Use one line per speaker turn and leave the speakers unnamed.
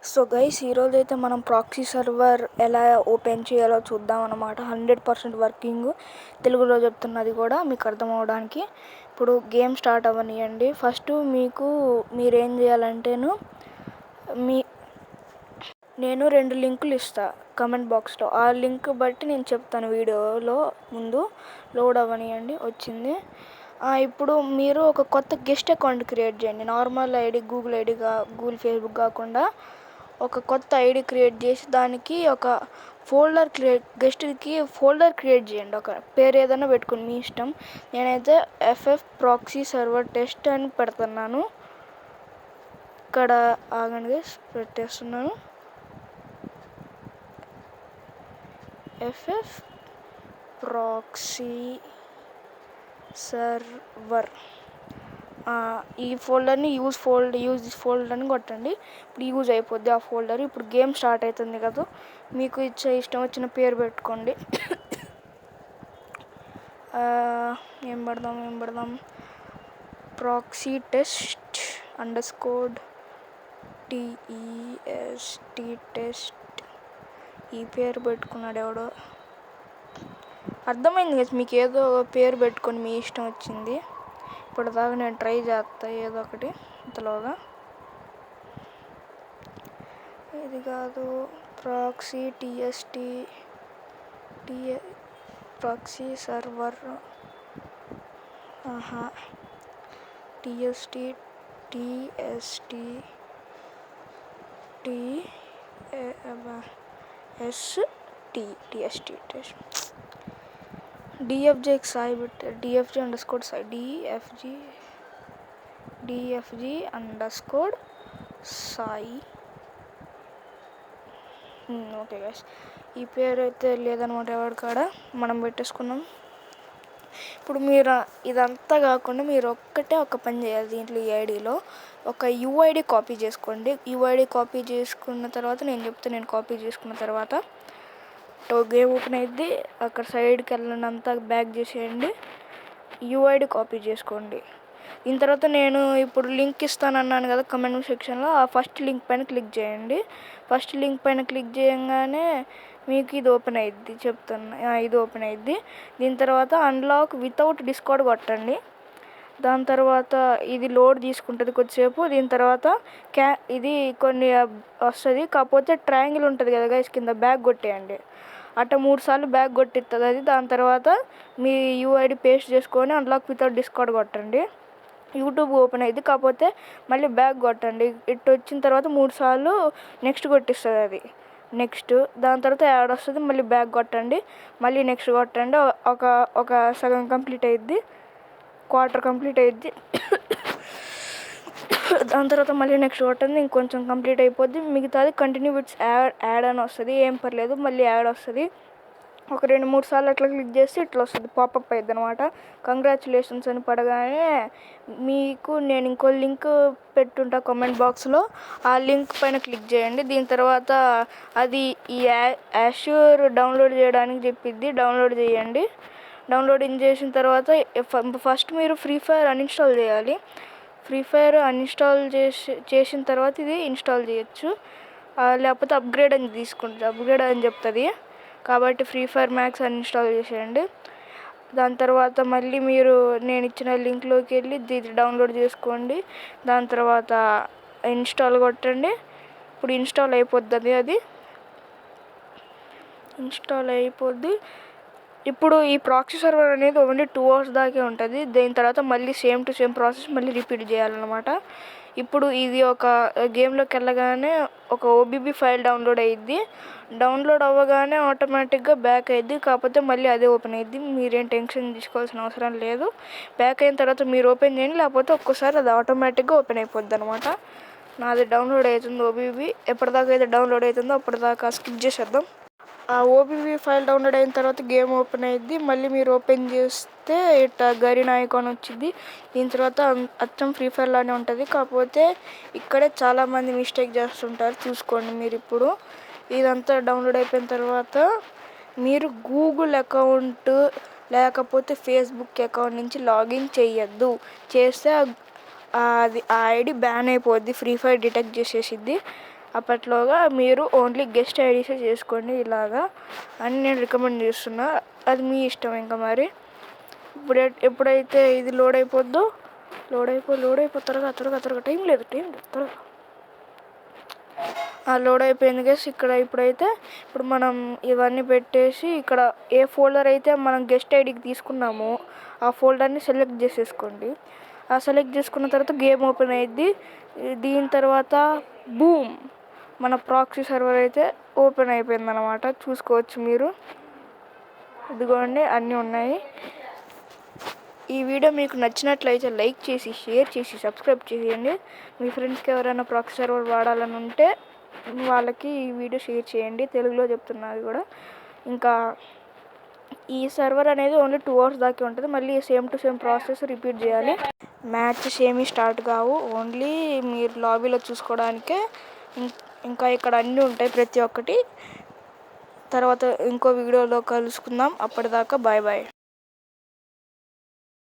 So guys ఈరోజైతే మనం proxy server ఎలా ఓపెన్ చేయాలో చూద్దాం అన్నమాట. 100% వర్కింగ్. తెలుగులో చెప్తున్నది కూడా మీకు అర్థం అవడానికి. ఇప్పుడు గేమ్ స్టార్ట్ అవ్వనియండి. ఫస్ట్ మీరేం చేయాలంటేను నేను 2 లింకులు ఇస్తా కమెంట్ బాక్స్లో. ఆ లింక్ బట్టి నేను చెప్తాను వీడియోలో. ముందు లోడ్ అవ్వనియండి. వచ్చింది. ఇప్పుడు మీరు ఒక కొత్త గెస్ట్ అకౌంట్ క్రియేట్ చేయండి. నార్మల్ ఐడి గూగుల్ ఫేస్బుక్ కాకుండా ఒక కొత్త ఐడి క్రియేట్ చేసి దానికి ఒక గెస్ట్కి ఫోల్డర్ క్రియేట్ చేయండి. ఒక పేరు ఏదైనా పెట్టుకుని మీ ఇష్టం. నేనైతే FF ప్రాక్సీ సర్వర్ టెస్ట్ అని పెడుతున్నాను. ఇక్కడ ఆగండి, పెట్టేస్తున్నాను. FF proxy server. ఈ ఫోల్డర్ని యూజ్ దిస్ ఫోల్డర్ అని కొట్టండి. ఇప్పుడు యూజ్ అయిపోద్ది ఆ ఫోల్డర్. ఇప్పుడు గేమ్ స్టార్ట్ అవుతుంది కదా, మీకు ఇష్టం వచ్చిన పేరు పెట్టుకోండి. ఏం పెడదాం ప్రాక్సీ టెస్ట్ _TEST టెస్ట్. ఈ పేరు పెట్టుకున్నాడు ఎవడో. అర్థమైంది కదా, మీకు ఏదో పేరు పెట్టుకొని మీ ఇష్టం వచ్చింది. ఇప్పటిదాకా నేను ట్రై చేస్తా ఏదో ఒకటి ఇంతలోగా. ఇది కాదు, proxy proxy server TST DFG Sai పెట్టారు. DFG _ సాయి. ఓకే గైస్, ఈ పేరు అయితే లేదనమాట ఎవరి కాడ, మనం పెట్టేసుకున్నాం. ఇప్పుడు మీరు ఇదంతా కాకుండా మీరు ఒక పని చేయాలి. దీంట్లో ఈ ఐడిలో ఒక UID కాపీ చేసుకోండి. UID కాపీ చేసుకున్న తర్వాత నేను కాపీ చేసుకున్న తర్వాత గేమ్ ఓపెన్ అయ్యిద్ది. అక్కడ సైడ్కి వెళ్ళినంత బ్యాక్ చేసేయండి. UID కాపీ చేసుకోండి. దీని తర్వాత నేను ఇప్పుడు లింక్ ఇస్తానన్నాను కదా కమెంట్ సెక్షన్లో, ఆ ఫస్ట్ లింక్ పైన క్లిక్ చేయండి. ఫస్ట్ లింక్ పైన క్లిక్ చేయగానే మీకు ఇది ఓపెన్ అయ్యిద్ది. ఇది ఓపెన్ అయ్యిద్ది. దీని తర్వాత అన్లాక్ వితౌట్ డిస్కౌంట్ కొట్టండి. దాని తర్వాత ఇది లోడ్ తీసుకుంటుంది కొద్దిసేపు. దీని తర్వాత ఇది కొన్ని వస్తుంది. కాకపోతే ట్రయాంగిల్ ఉంటుంది కదా గైస్, కింద బ్యాక్ కొట్టేయండి. అట్లా 3 సార్లు బ్యాక్ కొట్టిస్తుంది అది. దాని తర్వాత మీ UID పేస్ట్ చేసుకొని అన్లాక్ వితౌట్ డిస్కౌంట్ కొట్టండి. యూట్యూబ్ ఓపెన్ అయ్యిద్ది. కాకపోతే మళ్ళీ బ్యాక్ కొట్టండి. ఇటు వచ్చిన తర్వాత 3 సార్లు నెక్స్ట్ కొట్టిస్తుంది అది. నెక్స్ట్ దాని తర్వాత యాడ్ వస్తుంది. మళ్ళీ బ్యాక్ కొట్టండి. మళ్ళీ నెక్స్ట్ కొట్టండి. ఒక సగం కంప్లీట్ అయ్యిద్ది, క్వార్టర్ కంప్లీట్ అయ్యిద్ది. దాని తర్వాత మళ్ళీ నెక్స్ట్ కొట్టండి, ఇంకొంచెం కంప్లీట్ అయిపోద్ది. మిగతాది కంటిన్యూ విత్ యాడ్ అని వస్తుంది. ఏం పర్లేదు, మళ్ళీ యాడ్ వస్తుంది. ఒక 2-3 సార్లు అట్లా క్లిక్ చేస్తే ఇట్లా వస్తుంది, పాపప్ అయ్యిద్ది అనమాట. కంగ్రాచులేషన్స్ అని పడగానే మీకు నేను ఇంకో లింక్ పెట్టుంటా కామెంట్ బాక్స్లో. ఆ లింక్ పైన క్లిక్ చేయండి. దీని తర్వాత అది ఈ యాష్యూర్ డౌన్లోడ్ చేయడానికి చెప్పిద్ది. డౌన్లోడ్ చేయండి. డౌన్లోడింగ్ చేసిన తర్వాత ఫస్ట్ మీరు ఫ్రీ ఫైర్ అన్ఇన్స్టాల్ చేయాలి. ఫ్రీ ఫైర్ అన్ఇన్స్టాల్ చేసిన తర్వాత ఇది ఇన్స్టాల్ చేయొచ్చు. లేకపోతే అప్గ్రేడ్ అని చెప్తుంది. కాబట్టి ఫ్రీ ఫైర్ మ్యాక్స్ అన్ఇన్స్టాల్ చేసేయండి. దాని తర్వాత మళ్ళీ మీరు నేను ఇచ్చిన లింక్లోకి వెళ్ళి ఇది డౌన్లోడ్ చేసుకోండి. దాని తర్వాత ఇన్స్టాల్ కొట్టండి. ఇప్పుడు ఇన్స్టాల్ అయిపోద్ది. అది ఇన్స్టాల్ అయిపోద్ది. ఇప్పుడు ఈ ప్రాక్సీ సర్వర్ అనేది ఓన్లీ 2 hours దాకే ఉంటుంది. దీని తర్వాత మళ్ళీ సేమ్ టు సేమ్ ప్రాసెస్ మళ్ళీ రిపీట్ చేయాలన్నమాట. ఇప్పుడు ఇది ఒక గేమ్లోకి వెళ్ళగానే ఒక OBB ఫైల్ డౌన్లోడ్ అయ్యిద్ది. డౌన్లోడ్ అవ్వగానే ఆటోమేటిక్గా బ్యాక్ అయ్యిద్ది. కాకపోతే మళ్ళీ అదే ఓపెన్ అయ్యిద్ది. మీరేం టెన్షన్ తీసుకోవాల్సిన అవసరం లేదు. బ్యాక్ అయిన తర్వాత మీరు ఓపెన్ చేయండి, లేకపోతే ఒక్కోసారి అది ఆటోమేటిక్గా ఓపెన్ అయిపోద్ది అనమాట. నాది డౌన్లోడ్ అవుతుంది OBB. ఎప్పటిదాకా అయితే డౌన్లోడ్ అవుతుందో అప్పటిదాకా స్కిప్ చేసేద్దాం. ఆ OBB ఫైల్ డౌన్లోడ్ అయిన తర్వాత గేమ్ ఓపెన్ అయ్యిద్ది. మళ్ళీ మీరు ఓపెన్ చేస్తే ఇట్లా గరీనా ఐకాన్ వచ్చింది. దీని తర్వాత అచ్చం ఫ్రీ ఫైర్ లానే ఉంటుంది. కాకపోతే ఇక్కడే చాలామంది మిస్టేక్ చేస్తుంటారు, చూసుకోండి మీరు. ఇప్పుడు ఇదంతా డౌన్లోడ్ అయిపోయిన తర్వాత మీరు గూగుల్ అకౌంట్ లేకపోతే ఫేస్బుక్ అకౌంట్ నుంచి లాగిన్ చేయొద్దు. చేస్తే అది ఆ ఐడి బ్యాన్ అయిపోద్ది. ఫ్రీ ఫైర్ డిటెక్ట్ చేసేసిద్ది. అప్పట్లోగా మీరు ఓన్లీ గెస్ట్ ఐడీసే చేసుకోండి. ఇలాగా అని నేను రికమెండ్ చేస్తున్నా. అది మీ ఇష్టం ఇంకా మరి. ఎప్పుడైతే ఇది లోడ్ అయిపోద్దో లోడ్ అయిపో త్వరగా టైం లేదు త్వరగా. లోడ్ అయిపోయింది గైస్. ఇప్పుడు మనం ఇవన్నీ పెట్టేసి ఇక్కడ ఏ ఫోల్డర్ అయితే మనం గెస్ట్ ఐడికి తీసుకున్నామో ఆ ఫోల్డర్ని సెలెక్ట్ చేసేసుకోండి. సెలెక్ట్ చేసుకున్న తర్వాత గేమ్ ఓపెన్ అయ్యిద్ది. దీని తర్వాత బూమ్, మన ప్రాక్సీ సర్వర్ అయితే ఓపెన్ అయిపోయింది అన్నమాట. చూసుకోవచ్చు మీరు. ఇదిగోండి అన్నీ ఉన్నాయి. ఈ వీడియో మీకు నచ్చినట్లయితే లైక్ చేసి, షేర్ చేసి, సబ్స్క్రైబ్ చేయండి. మీ ఫ్రెండ్స్కి ఎవరైనా ప్రాక్సీ సర్వర్ వాడాలని ఉంటే వాళ్ళకి ఈ వీడియో షేర్ చేయండి. తెలుగులో చెప్తున్నది కూడా. ఇంకా ఈ సర్వర్ అనేది ఓన్లీ 2 hours దాకా ఉంటుంది. మళ్ళీ same to same process repeat చేయాలి. మ్యాచెస్ ఏమీ స్టార్ట్ కావు, ఓన్లీ మీరు లాబీలో చూసుకోవడానికే. ఇంకా ఇక్కడ అన్నీ ఉంటాయి ప్రతి ఒక్కటి. తర్వాత ఇంకో వీడియోలో కలుసుకుందాం. అప్పటిదాకా బాయ్ బాయ్.